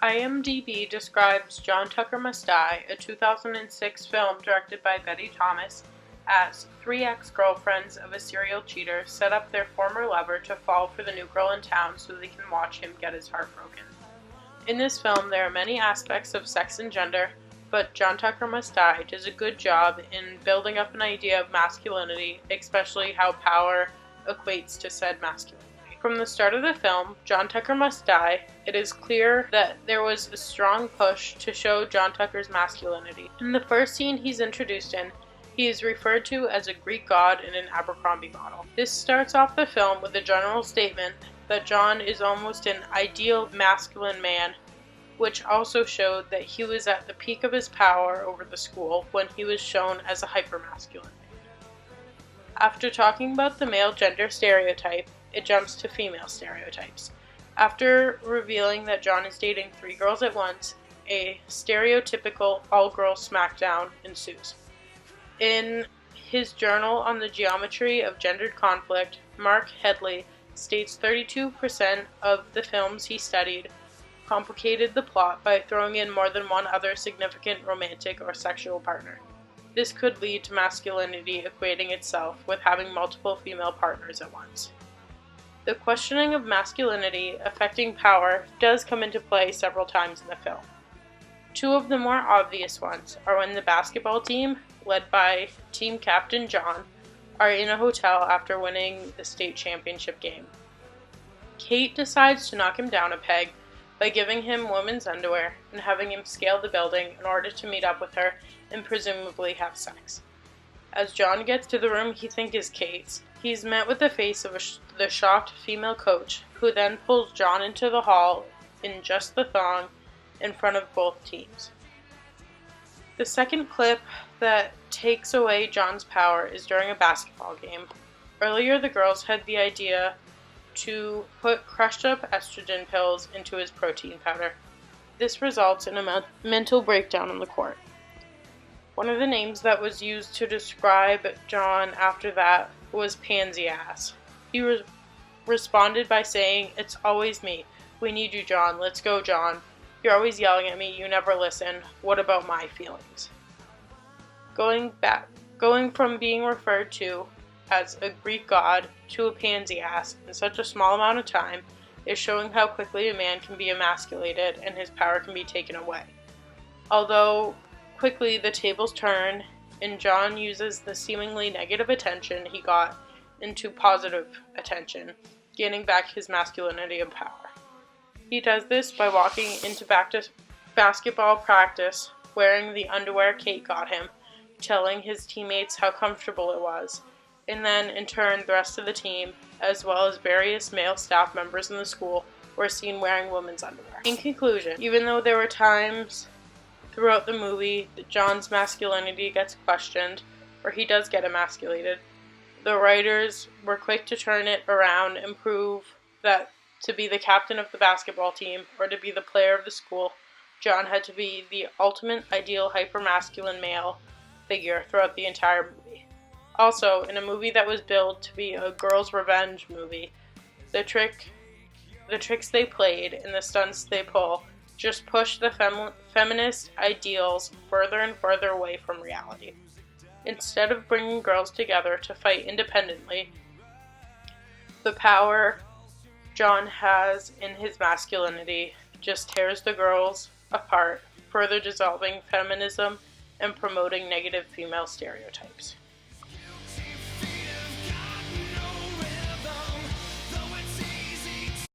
IMDb describes John Tucker Must Die, a 2006 film directed by Betty Thomas, as three ex-girlfriends of a serial cheater set up their former lover to fall for the new girl in town so they can watch him get his heart broken. In this film, there are many aspects of sex and gender, but John Tucker Must Die does a good job in building up an idea of masculinity, especially how power equates to said masculinity. From the start of the film, John Tucker Must Die, it is clear that there was a strong push to show John Tucker's masculinity. In the first scene he's introduced in, he is referred to as a Greek god in an Abercrombie model. This starts off the film with a general statement that John is almost an ideal masculine man, which also showed that he was at the peak of his power over the school when he was shown as a hypermasculine man. After talking about the male gender stereotype, it jumps to female stereotypes. After revealing that John is dating three girls at once, a stereotypical all-girls smackdown ensues. In his journal on the geometry of gendered conflict, Mark Headley states 32% of the films he studied complicated the plot by throwing in more than one other significant romantic or sexual partner. This could lead to masculinity equating itself with having multiple female partners at once. The questioning of masculinity affecting power does come into play several times in the film. Two of the more obvious ones are when the basketball team, led by team captain John, are in a hotel after winning the state championship game. Kate decides to knock him down a peg by giving him women's underwear and having him scale the building in order to meet up with her and presumably have sex. As John gets to the room he thinks is Kate's, he's met with the face of the shocked female coach, who then pulls John into the hall in just the thong in front of both teams. The second clip that takes away John's power is during a basketball game. Earlier, the girls had the idea to put crushed up estrogen pills into his protein powder. This results in a mental breakdown on the court. One of the names that was used to describe John after that was Pansy Ass. He responded by saying, "It's always me. We need you, John. Let's go, John. You're always yelling at me. You never listen. What about my feelings?" Going from being referred to as a Greek god to a pansy ass in such a small amount of time is showing how quickly a man can be emasculated and his power can be taken away. Although quickly the tables turn and John uses the seemingly negative attention he got into positive attention, gaining back his masculinity and power. He does this by walking into basketball practice wearing the underwear Kate got him, telling his teammates how comfortable it was, and then in turn the rest of the team, as well as various male staff members in the school, were seen wearing women's underwear. In conclusion, even though there were times throughout the movie that John's masculinity gets questioned, or he does get emasculated, the writers were quick to turn it around and prove that to be the captain of the basketball team, or to be the player of the school, John had to be the ultimate ideal hypermasculine male figure throughout the entire movie. Also, in a movie that was billed to be a girl's revenge movie, the tricks they played and the stunts they pull just push the feminist ideals further and further away from reality. Instead of bringing girls together to fight independently, the power John has in his masculinity just tears the girls apart, further dissolving feminism and promoting negative female stereotypes.